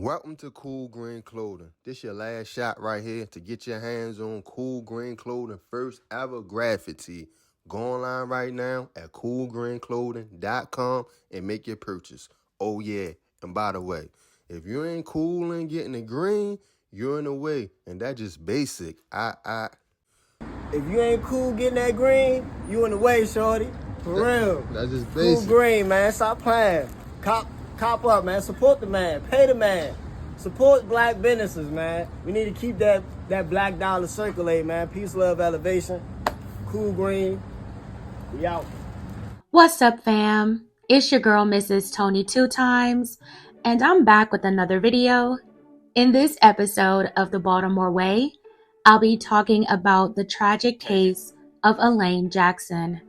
Welcome to Cool Green Clothing. This your last shot right here to get your hands on Cool Green Clothing first ever graffiti. Go online right now at coolgreenclothing.com and make your purchase. Oh yeah, and by the way, if you ain't cool and getting the green, you're in the way, and that's just basic. If you ain't cool getting that green, you in the way, shorty. For real. That's just Cool basic. green, man. Stop playing. Cop up, man. Support the man. Pay the man. Support black businesses, man. We need to keep that black dollar circulating, man. Peace, love, elevation. Cool green. We out. What's up, fam? It's your girl, Mrs. Tony 2 times, and I'm back with another video. In this episode of the Baltimore Way, I'll be talking about the tragic case of Elaine Jackson,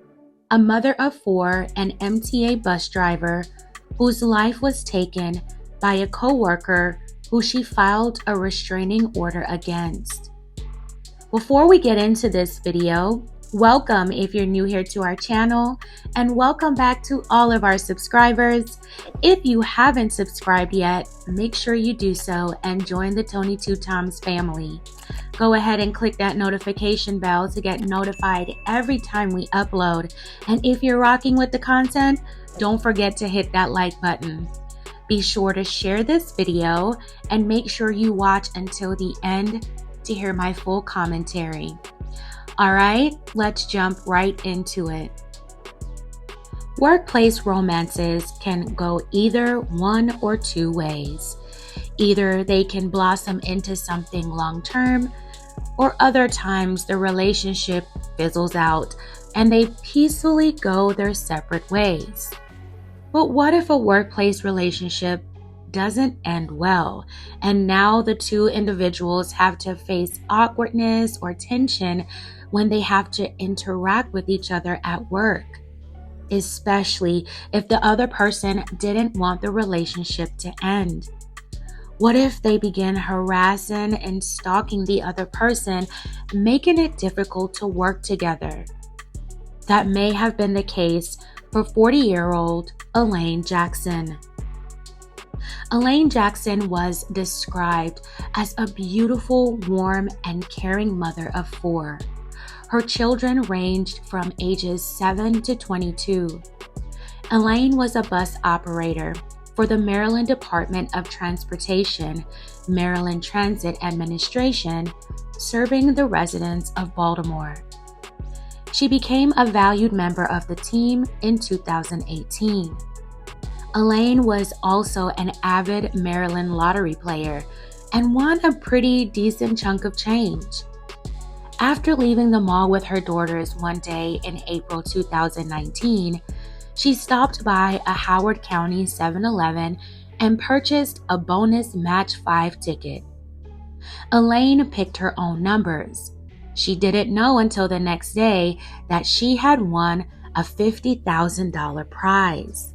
a mother of 4 and MTA bus driver whose life was taken by a coworker who she filed a restraining order against. Before we get into this video, welcome if you're new here to our channel, and welcome back to all of our subscribers. If you haven't subscribed yet, make sure you do so and join the Tony 2 Times family. Go ahead and click that notification bell to get notified every time we upload. And if you're rocking with the content, don't forget to hit that like button. Be sure to share this video and make sure you watch until the end to hear my full commentary. All right, let's jump right into it. Workplace romances can go either one or two ways. Either they can blossom into something long-term, or other times the relationship fizzles out and they peacefully go their separate ways. But what if a workplace relationship doesn't end well, and now the two individuals have to face awkwardness or tension when they have to interact with each other at work, especially if the other person didn't want the relationship to end? What if they begin harassing and stalking the other person, making it difficult to work together? That may have been the case for 40-year-old Elaine Jackson. Elaine Jackson was described as a beautiful, warm, and caring mother of 4. Her children ranged from ages 7 to 22. Elaine was a bus operator for the Maryland Department of Transportation, Maryland Transit Administration, serving the residents of Baltimore. She became a valued member of the team in 2018. Elaine was also an avid Maryland lottery player and won a pretty decent chunk of change. After leaving the mall with her daughters one day in April 2019, she stopped by a Howard County 7-Eleven and purchased a bonus Match 5 ticket. Elaine picked her own numbers. She didn't know until the next day that she had won a $50,000 prize.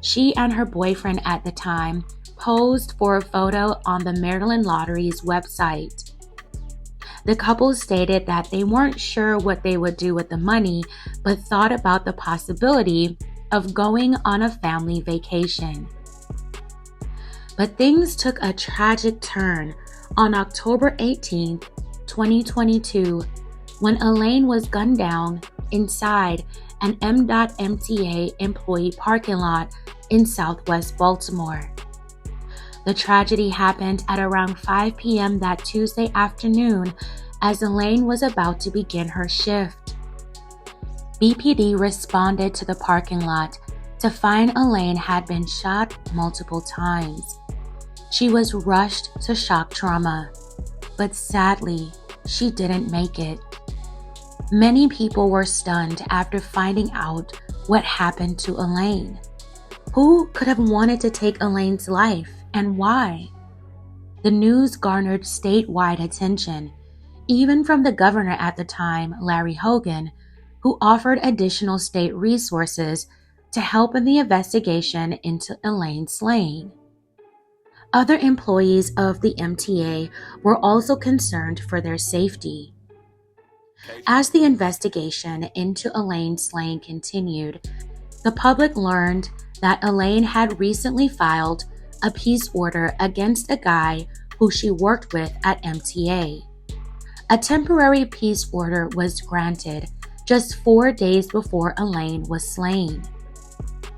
She and her boyfriend at the time posed for a photo on the Maryland Lottery's website. The couple stated that they weren't sure what they would do with the money, but thought about the possibility of going on a family vacation. But things took a tragic turn on October 18, 2022, when Elaine was gunned down inside an MTA employee parking lot in Southwest Baltimore. The tragedy happened at around 5 p.m. that Tuesday afternoon as Elaine was about to begin her shift. BPD responded to the parking lot to find Elaine had been shot multiple times. She was rushed to shock trauma, but sadly, she didn't make it. Many people were stunned after finding out what happened to Elaine. Who could have wanted to take Elaine's life, and why? The news garnered statewide attention, even from the governor at the time, Larry Hogan, who offered additional state resources to help in the investigation into Elaine's slaying. Other employees of the MTA were also concerned for their safety. As the investigation into Elaine's slaying continued, the public learned that Elaine had recently filed a peace order against a guy who she worked with at MTA. A temporary peace order was granted just 4 days before Elaine was slain.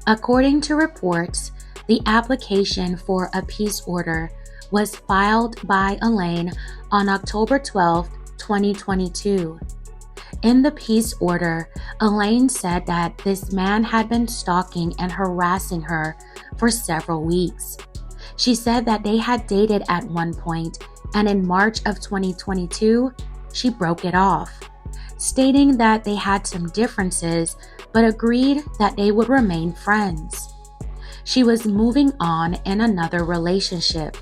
According to reports, the application for a peace order was filed by Elaine on October 12, 2022. In the peace order, Elaine said that this man had been stalking and harassing her for several weeks. She said that they had dated at one point, and in March of 2022, she broke it off, stating that they had some differences but agreed that they would remain friends. She was moving on in another relationship.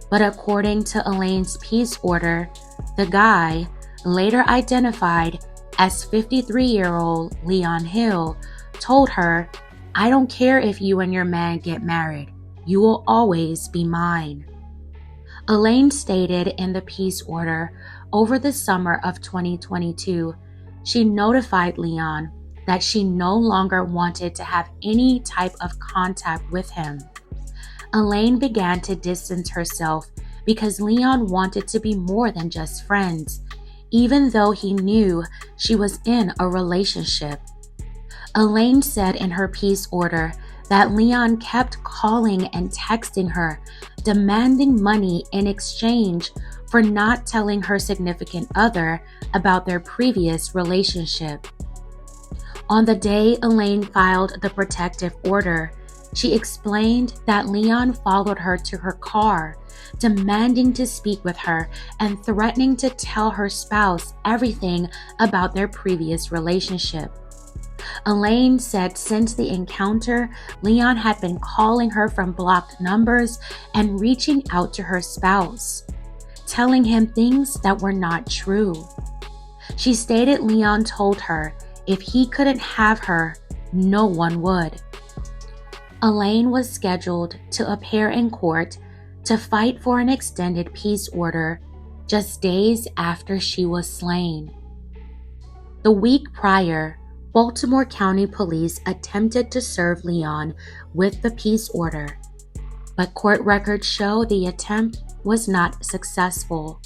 But according to Elaine's peace order, the guy, later identified as 53-year-old Leon Hill, told her, "I don't care if you and your man get married. You will always be mine." Elaine stated in the peace order over the summer of 2022, she notified Leon that she no longer wanted to have any type of contact with him. Elaine began to distance herself because Leon wanted to be more than just friends, even though he knew she was in a relationship. Elaine said in her peace order that Leon kept calling and texting her, demanding money in exchange for not telling her significant other about their previous relationship. On the day Elaine filed the protective order, she explained that Leon followed her to her car, demanding to speak with her and threatening to tell her spouse everything about their previous relationship. Elaine said since the encounter, Leon had been calling her from blocked numbers and reaching out to her spouse, telling him things that were not true. She stated Leon told her if he couldn't have her, no one would. Elaine was scheduled to appear in court to fight for an extended peace order just days after she was slain. The week prior, Baltimore County Police attempted to serve Leon with the peace order, but court records show the attempt was not successful.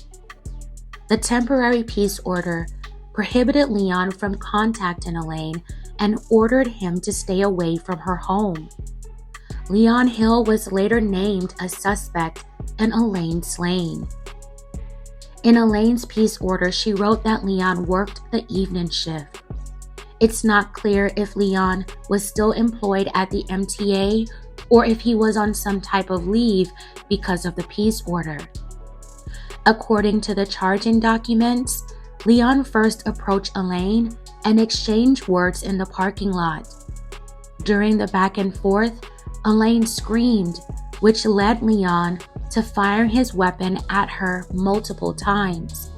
The temporary peace order prohibited Leon from contacting Elaine and ordered him to stay away from her home. Leon Hill was later named a suspect in Elaine's slaying. In Elaine's peace order, she wrote that Leon worked the evening shift. It's not clear if Leon was still employed at the MTA or if he was on some type of leave because of the peace order. According to the charging documents, Leon first approached Elaine and exchanged words in the parking lot. During the back and forth, Elaine screamed, which led Leon to firing his weapon at her multiple times.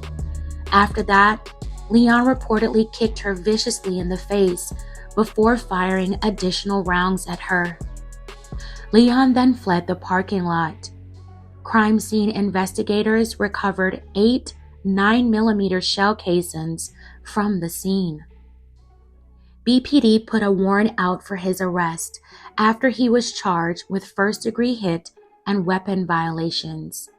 After that, Leon reportedly kicked her viciously in the face before firing additional rounds at her. Leon then fled the parking lot. Crime scene investigators recovered 8 9mm shell casings from the scene. BPD put a warrant out for his arrest after he was charged with first-degree hit and weapon violations.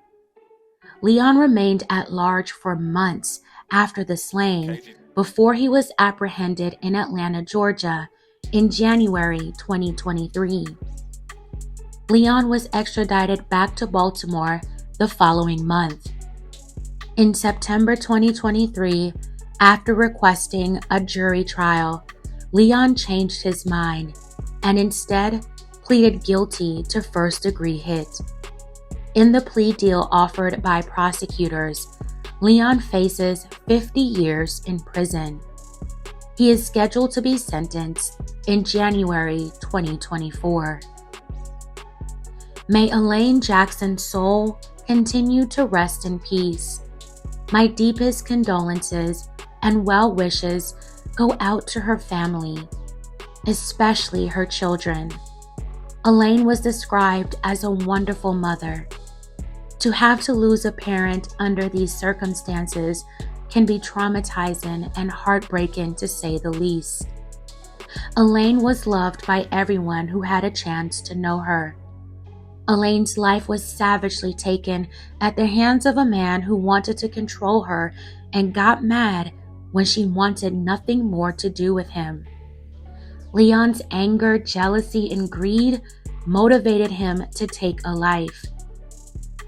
Leon remained at large for months after the slaying before he was apprehended in Atlanta, Georgia in January 2023. Leon was extradited back to Baltimore the following month. In September 2023, after requesting a jury trial, Leon changed his mind and instead pleaded guilty to first-degree hit. In the plea deal offered by prosecutors, Leon faces 50 years in prison. He is scheduled to be sentenced in January 2024. May Elaine Jackson's soul continue to rest in peace. My deepest condolences and well wishes go out to her family, especially her children. Elaine was described as a wonderful mother. To have to lose a parent under these circumstances can be traumatizing and heartbreaking, to say the least. Elaine was loved by everyone who had a chance to know her. Elaine's life was savagely taken at the hands of a man who wanted to control her and got mad when she wanted nothing more to do with him. Leon's anger, jealousy, and greed motivated him to take a life.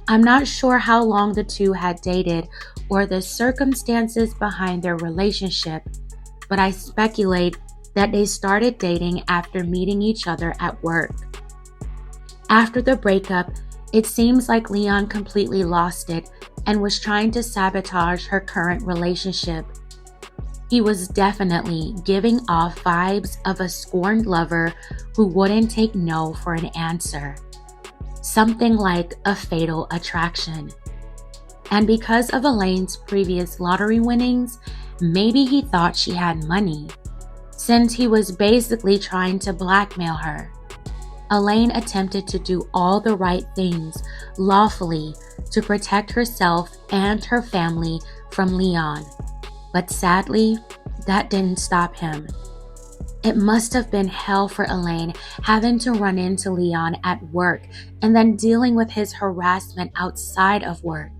I'm not sure how long the two had dated or the circumstances behind their relationship, but I speculate that they started dating after meeting each other at work. After the breakup, it seems like Leon completely lost it and was trying to sabotage her current relationship. He was definitely giving off vibes of a scorned lover who wouldn't take no for an answer. Something like a fatal attraction. And because of Elaine's previous lottery winnings, maybe he thought she had money, since he was basically trying to blackmail her. Elaine attempted to do all the right things lawfully to protect herself and her family from Leon, but sadly, that didn't stop him. It must have been hell for Elaine having to run into Leon at work and then dealing with his harassment outside of work.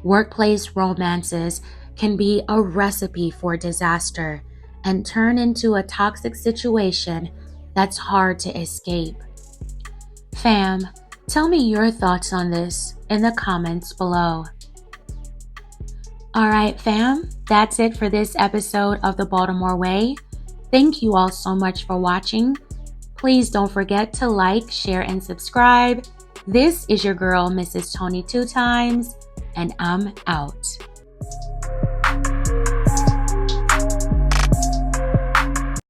Workplace romances can be a recipe for disaster and turn into a toxic situation that's hard to escape. Fam, tell me your thoughts on this in the comments below. Alright fam, that's it for this episode of the Baltimore Way. Thank you all so much for watching. Please don't forget to like, share, and subscribe. This is your girl, Mrs. Tony 2 Times, and I'm out.